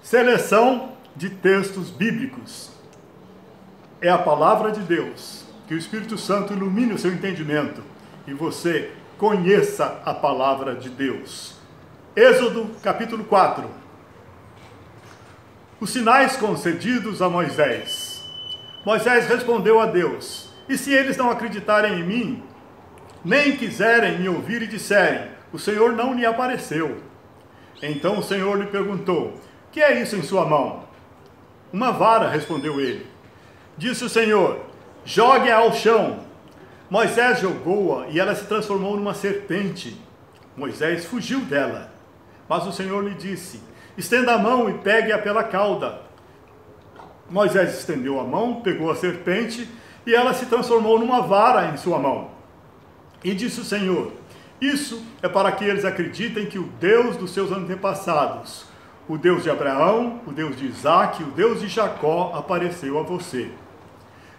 Seleção de textos bíblicos. É a palavra de Deus. Que o Espírito Santo ilumine o seu entendimento e você conheça a palavra de Deus. Êxodo, capítulo 4. Os sinais concedidos a Moisés. Moisés respondeu a Deus: e se eles não acreditarem em mim, nem quiserem me ouvir e disserem, o Senhor não lhe apareceu? Então o Senhor lhe perguntou: que é isso em sua mão? Uma vara, respondeu ele. Disse o Senhor: jogue-a ao chão. Moisés jogou-a e ela se transformou numa serpente. Moisés fugiu dela. Mas o Senhor lhe disse: estenda a mão e pegue-a pela cauda. Moisés estendeu a mão, pegou a serpente e ela se transformou numa vara em sua mão. E disse o Senhor: isso é para que eles acreditem que o Deus dos seus antepassados, o Deus de Abraão, o Deus de Isaque, o Deus de Jacó, apareceu a você.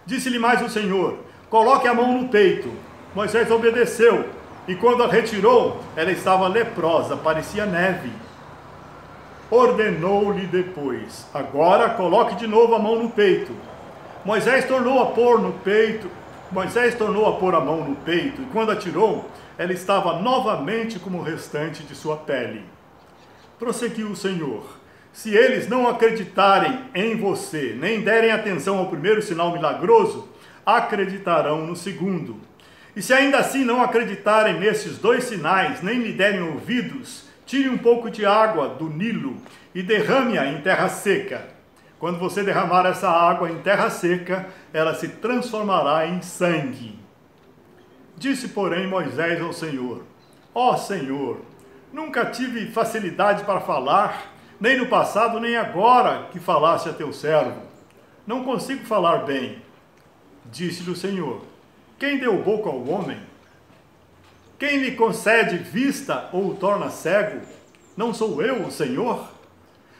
Disse-lhe mais o Senhor: coloque a mão no peito. Moisés obedeceu, e quando a retirou, ela estava leprosa, parecia neve. Ordenou-lhe depois: agora coloque de novo a mão no peito. Moisés tornou a pôr a mão no peito, e quando a tirou, ela estava novamente como o restante de sua pele. Prosseguiu o Senhor: se eles não acreditarem em você, nem derem atenção ao primeiro sinal milagroso, acreditarão no segundo. E se ainda assim não acreditarem nesses dois sinais, nem lhe derem ouvidos, tire um pouco de água do Nilo e derrame-a em terra seca. Quando você derramar essa água em terra seca, ela se transformará em sangue. Disse, porém, Moisés ao Senhor: ó Senhor, nunca tive facilidade para falar, nem no passado, nem agora que falaste a teu servo. Não consigo falar bem. Disse-lhe o Senhor: quem deu boca ao homem? Quem lhe concede vista ou o torna cego? Não sou eu, o Senhor?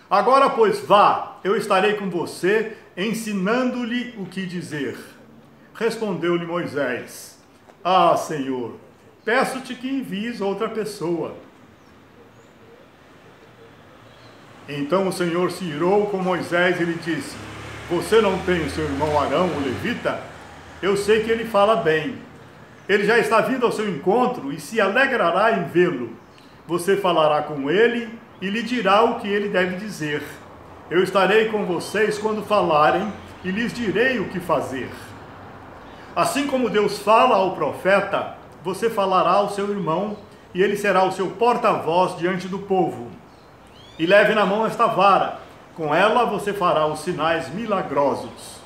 Agora, pois, vá, eu estarei com você, ensinando-lhe o que dizer. Respondeu-lhe Moisés: ah, Senhor, peço-te que envies outra pessoa. Então o Senhor se irou com Moisés e lhe disse: você não tem o seu irmão Arão, o levita? Eu sei que ele fala bem. Ele já está vindo ao seu encontro e se alegrará em vê-lo. Você falará com ele e lhe dirá o que ele deve dizer. Eu estarei com vocês quando falarem e lhes direi o que fazer. Assim como Deus fala ao profeta, você falará ao seu irmão e ele será o seu porta-voz diante do povo. E leve na mão esta vara, com ela você fará os sinais milagrosos.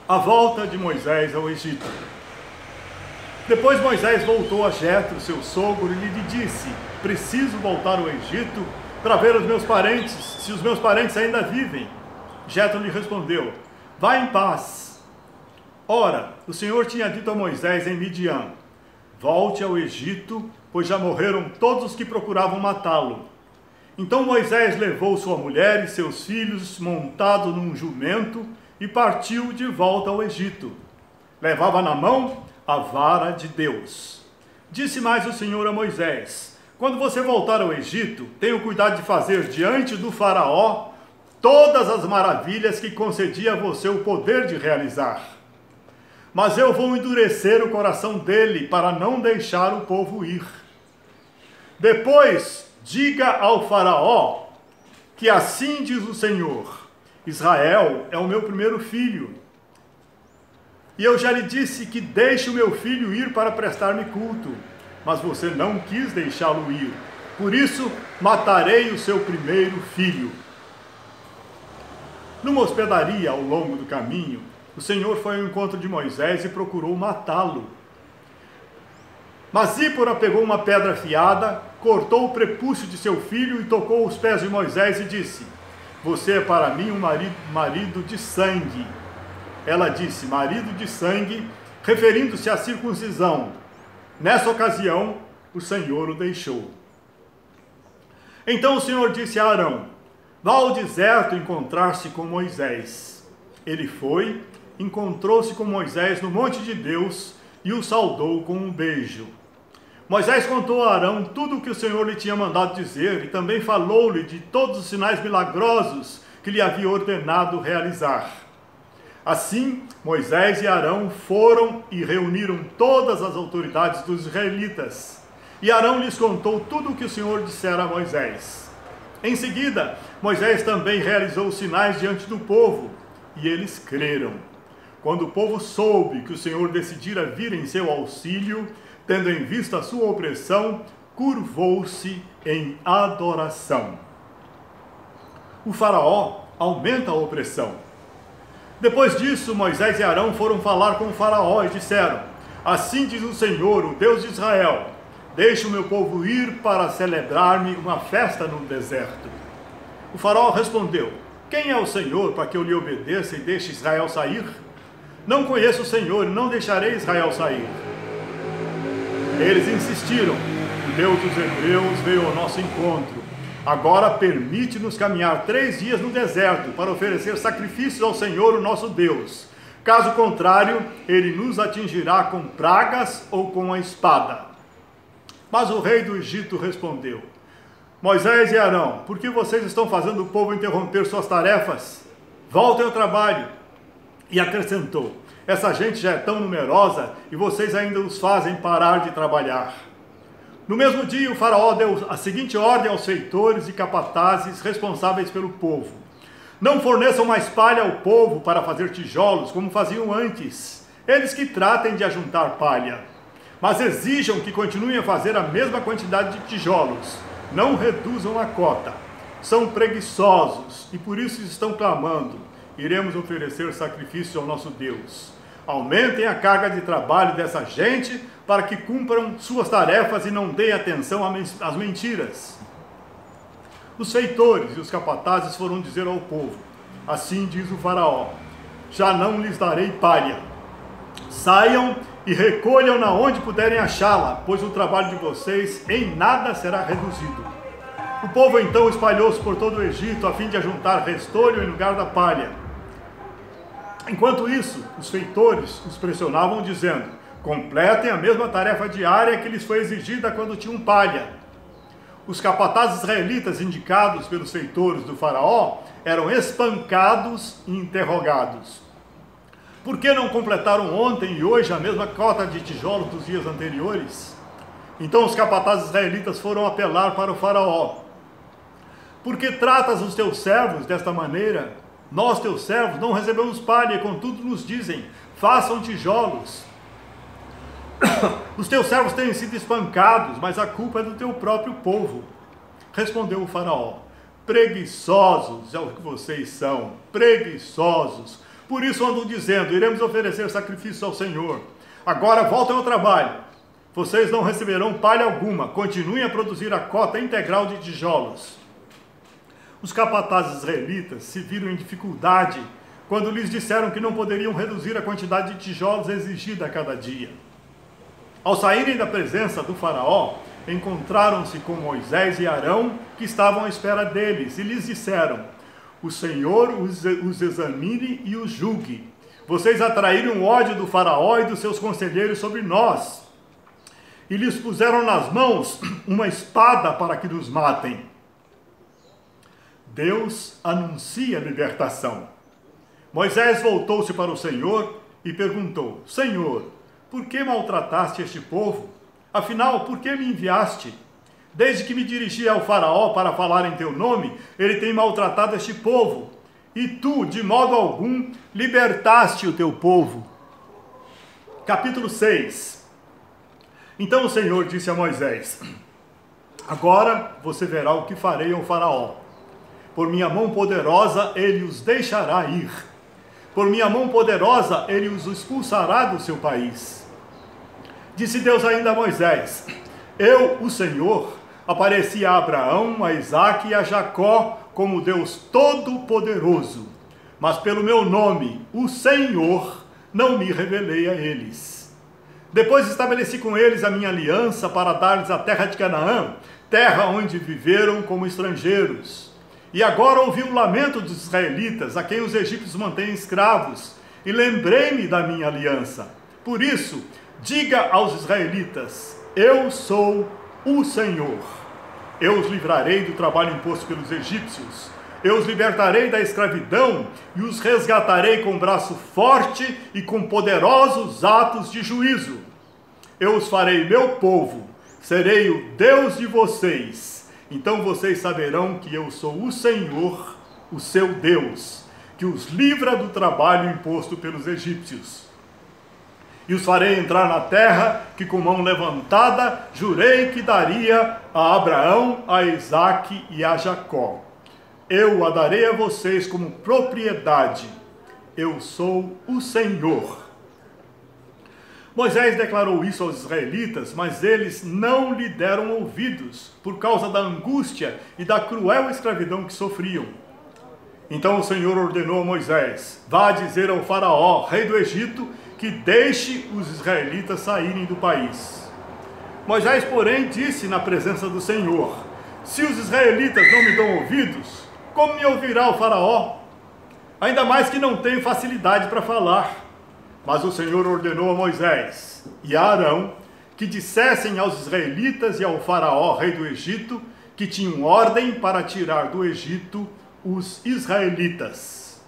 A volta de Moisés ao Egito. Depois Moisés voltou a Jetro, seu sogro, e lhe disse: preciso voltar ao Egito para ver os meus parentes, se os meus parentes ainda vivem. Jetro lhe respondeu: vá em paz. Ora, o Senhor tinha dito a Moisés em Midian: volte ao Egito, pois já morreram todos os que procuravam matá-lo. Então Moisés levou sua mulher e seus filhos montado num jumento e partiu de volta ao Egito. Levava na mão a vara de Deus. Disse mais o Senhor a Moisés: quando você voltar ao Egito, tenha cuidado de fazer diante do faraó todas as maravilhas que concedi a você o poder de realizar. Mas eu vou endurecer o coração dele para não deixar o povo ir. Depois diga ao faraó que assim diz o Senhor: Israel é o meu primeiro filho. E eu já lhe disse que deixe o meu filho ir para prestar-me culto, mas você não quis deixá-lo ir. Por isso, matarei o seu primeiro filho. Numa hospedaria ao longo do caminho, o Senhor foi ao encontro de Moisés e procurou matá-lo. Mas Zípora pegou uma pedra afiada, cortou o prepúcio de seu filho e tocou os pés de Moisés e disse: você é para mim um marido de sangue. Ela disse: marido de sangue, referindo-se à circuncisão. Nessa ocasião, o Senhor o deixou. Então o Senhor disse a Arão: vá ao deserto encontrar-se com Moisés. Ele foi, encontrou-se com Moisés no monte de Deus e o saudou com um beijo. Moisés contou a Arão tudo o que o Senhor lhe tinha mandado dizer e também falou-lhe de todos os sinais milagrosos que lhe havia ordenado realizar. Assim, Moisés e Arão foram e reuniram todas as autoridades dos israelitas. E Arão lhes contou tudo o que o Senhor dissera a Moisés. Em seguida, Moisés também realizou os sinais diante do povo, e eles creram. Quando o povo soube que o Senhor decidira vir em seu auxílio, tendo em vista a sua opressão, curvou-se em adoração. O faraó aumenta a opressão. Depois disso, Moisés e Arão foram falar com o faraó e disseram: assim diz o Senhor, o Deus de Israel, deixe o meu povo ir para celebrar-me uma festa no deserto. O faraó respondeu: quem é o Senhor para que eu lhe obedeça e deixe Israel sair? Não conheço o Senhor e não deixarei Israel sair. Eles insistiram: o Deus dos hebreus veio ao nosso encontro. Agora permite-nos caminhar 3 dias no deserto para oferecer sacrifícios ao Senhor, o nosso Deus. Caso contrário, ele nos atingirá com pragas ou com a espada. Mas o rei do Egito respondeu: Moisés e Arão, por que vocês estão fazendo o povo interromper suas tarefas? Voltem ao trabalho. E acrescentou: essa gente já é tão numerosa e vocês ainda os fazem parar de trabalhar. No mesmo dia, o faraó deu a seguinte ordem aos feitores e capatazes responsáveis pelo povo: não forneçam mais palha ao povo para fazer tijolos, como faziam antes. Eles que tratem de ajuntar palha. Mas exijam que continuem a fazer a mesma quantidade de tijolos. Não reduzam a cota. São preguiçosos e por isso estão clamando: iremos oferecer sacrifício ao nosso Deus. Aumentem a carga de trabalho dessa gente para que cumpram suas tarefas e não deem atenção às mentiras. Os feitores e os capatazes foram dizer ao povo: assim diz o faraó, já não lhes darei palha. Saiam e recolham-na onde puderem achá-la, pois o trabalho de vocês em nada será reduzido. O povo então espalhou-se por todo o Egito a fim de ajuntar restolho em lugar da palha. Enquanto isso, os feitores os pressionavam dizendo: completem a mesma tarefa diária que lhes foi exigida quando tinham palha. Os capatazes israelitas indicados pelos feitores do faraó eram espancados e interrogados. Por que não completaram ontem e hoje a mesma cota de tijolos dos dias anteriores? Então os capatazes israelitas foram apelar para o faraó: por que tratas os teus servos desta maneira? Nós, teus servos, não recebemos palha, e contudo nos dizem: façam tijolos. Os teus servos têm sido espancados, mas a culpa é do teu próprio povo. Respondeu o faraó: preguiçosos é o que vocês são, preguiçosos. Por isso andam dizendo: iremos oferecer sacrifício ao Senhor. Agora voltem ao trabalho. Vocês não receberão palha alguma, continuem a produzir a cota integral de tijolos. Os capatazes israelitas se viram em dificuldade quando lhes disseram que não poderiam reduzir a quantidade de tijolos exigida a cada dia. Ao saírem da presença do faraó, encontraram-se com Moisés e Arão, que estavam à espera deles, e lhes disseram: o Senhor os examine e os julgue. Vocês atraíram o ódio do faraó e dos seus conselheiros sobre nós, e lhes puseram nas mãos uma espada para que nos matem. Deus anuncia a libertação. Moisés voltou-se para o Senhor e perguntou: Senhor, por que maltrataste este povo? Afinal, por que me enviaste? Desde que me dirigi ao faraó para falar em teu nome, ele tem maltratado este povo. E tu, de modo algum, libertaste o teu povo. Capítulo 6. Então o Senhor disse a Moisés: agora você verá o que farei ao faraó. Por minha mão poderosa ele os deixará ir. Por minha mão poderosa ele os expulsará do seu país. Disse Deus ainda a Moisés: eu, o Senhor, apareci a Abraão, a Isaque e a Jacó como Deus Todo-Poderoso, mas pelo meu nome, o Senhor, não me revelei a eles. Depois estabeleci com eles a minha aliança para dar-lhes a terra de Canaã, terra onde viveram como estrangeiros. E agora ouvi o lamento dos israelitas, a quem os egípcios mantêm escravos, e lembrei-me da minha aliança. Por isso, diga aos israelitas: eu sou o Senhor. Eu os livrarei do trabalho imposto pelos egípcios. Eu os libertarei da escravidão e os resgatarei com braço forte e com poderosos atos de juízo. Eu os farei meu povo, serei o Deus de vocês. Então vocês saberão que eu sou o Senhor, o seu Deus, que os livra do trabalho imposto pelos egípcios. E os farei entrar na terra que com mão levantada jurei que daria a Abraão, a Isaque e a Jacó. Eu a darei a vocês como propriedade. Eu sou o Senhor. Moisés declarou isso aos israelitas, mas eles não lhe deram ouvidos, por causa da angústia e da cruel escravidão que sofriam. Então o Senhor ordenou a Moisés: vá dizer ao faraó, rei do Egito, que deixe os israelitas saírem do país. Moisés, porém, disse na presença do Senhor: se os israelitas não me dão ouvidos, como me ouvirá o faraó? Ainda mais que não tenho facilidade para falar. Mas o Senhor ordenou a Moisés e a Arão que dissessem aos israelitas e ao faraó, rei do Egito, que tinham ordem para tirar do Egito os israelitas.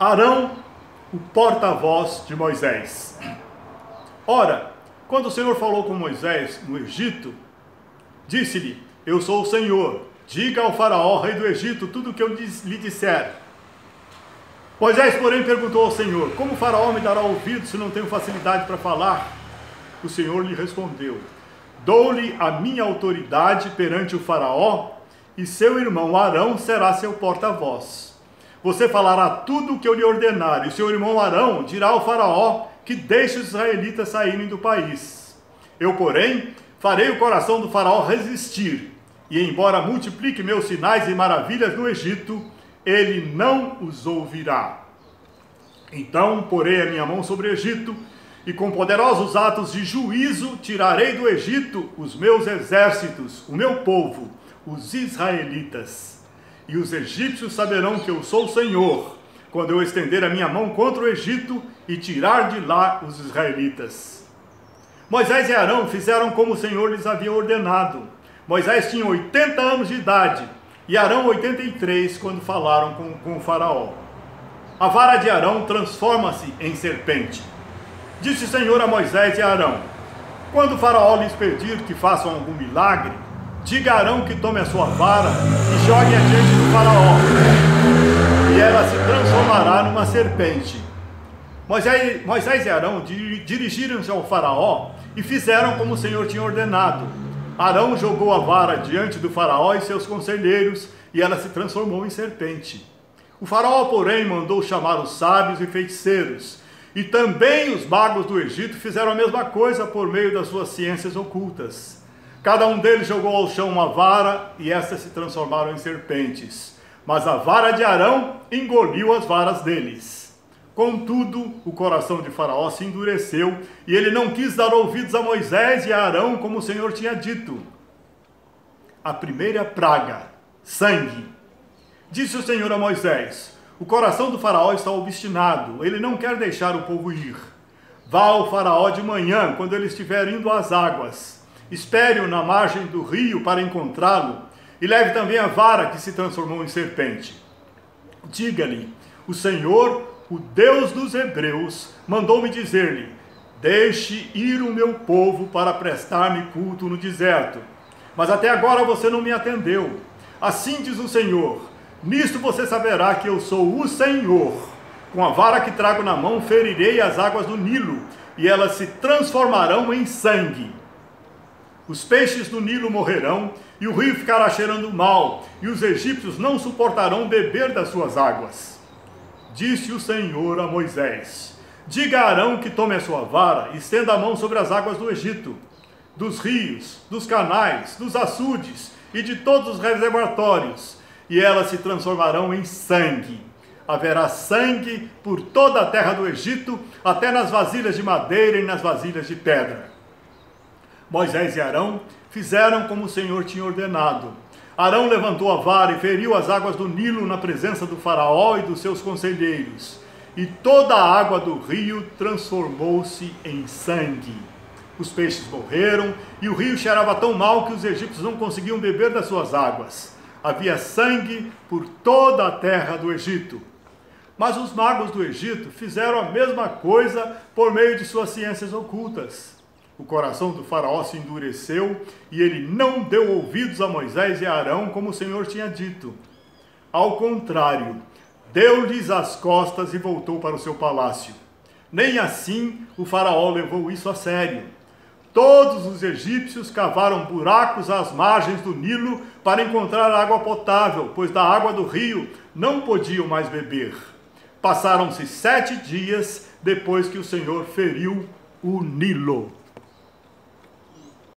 Arão, o porta-voz de Moisés. Ora, quando o Senhor falou com Moisés no Egito, disse-lhe: eu sou o Senhor, diga ao faraó, rei do Egito, tudo o que eu lhe disser. Moisés, porém, perguntou ao Senhor: como o faraó me dará ouvido se não tenho facilidade para falar? O Senhor lhe respondeu: dou-lhe a minha autoridade perante o faraó, e seu irmão Arão será seu porta-voz. Você falará tudo o que eu lhe ordenar, e seu irmão Arão dirá ao faraó que deixe os israelitas saírem do país. Eu, porém, farei o coração do faraó resistir, e embora multiplique meus sinais e maravilhas no Egito, ele não os ouvirá. Então porei a minha mão sobre o Egito, e com poderosos atos de juízo tirarei do Egito os meus exércitos, o meu povo, os israelitas. E os egípcios saberão que eu sou o Senhor, quando eu estender a minha mão contra o Egito e tirar de lá os israelitas. Moisés e Arão fizeram como o Senhor lhes havia ordenado. Moisés tinha 80 anos de idade e Arão 83 quando falaram com o faraó. A vara de Arão transforma-se em serpente. Disse o Senhor a Moisés e a Arão: quando o faraó lhes pedir que façam algum milagre, diga a Arão que tome a sua vara e jogue adiante do faraó, e ela se transformará numa serpente. Moisés e Arão dirigiram-se ao faraó e fizeram como o Senhor tinha ordenado. Arão jogou a vara diante do faraó e seus conselheiros, e ela se transformou em serpente. O faraó, porém, mandou chamar os sábios e feiticeiros, e também os magos do Egito fizeram a mesma coisa por meio das suas ciências ocultas. Cada um deles jogou ao chão uma vara, e estas se transformaram em serpentes. Mas a vara de Arão engoliu as varas deles. Contudo, o coração de Faraó se endureceu, e ele não quis dar ouvidos a Moisés e a Arão, como o Senhor tinha dito. A primeira praga: sangue. Disse o Senhor a Moisés: o coração do Faraó está obstinado, ele não quer deixar o povo ir. Vá ao Faraó de manhã, quando ele estiver indo às águas. Espere-o na margem do rio para encontrá-lo, e leve também a vara que se transformou em serpente. Diga-lhe: o Senhor, o Deus dos Hebreus, mandou-me dizer-lhe: deixe ir o meu povo para prestar-me culto no deserto. Mas até agora você não me atendeu. Assim diz o Senhor: nisto você saberá que eu sou o Senhor. Com a vara que trago na mão ferirei as águas do Nilo, e elas se transformarão em sangue. Os peixes do Nilo morrerão, e o rio ficará cheirando mal, e os egípcios não suportarão beber das suas águas. Disse o Senhor a Moisés: diga a Arão que tome a sua vara e estenda a mão sobre as águas do Egito, dos rios, dos canais, dos açudes e de todos os reservatórios, e elas se transformarão em sangue. Haverá sangue por toda a terra do Egito, até nas vasilhas de madeira e nas vasilhas de pedra. Moisés e Arão fizeram como o Senhor tinha ordenado. Arão levantou a vara e feriu as águas do Nilo na presença do faraó e dos seus conselheiros. e toda a água do rio transformou-se em sangue. Os peixes morreram, e o rio cheirava tão mal que os egípcios não conseguiam beber das suas águas. Havia sangue por toda a terra do Egito. Mas os magos do Egito fizeram a mesma coisa por meio de suas ciências ocultas. O coração do faraó se endureceu, e ele não deu ouvidos a Moisés e a Arão, como o Senhor tinha dito. Ao contrário, deu-lhes as costas e voltou para o seu palácio. Nem assim o faraó levou isso a sério. Todos os egípcios cavaram buracos às margens do Nilo para encontrar água potável, pois da água do rio não podiam mais beber. Passaram-se 7 dias depois que o Senhor feriu o Nilo.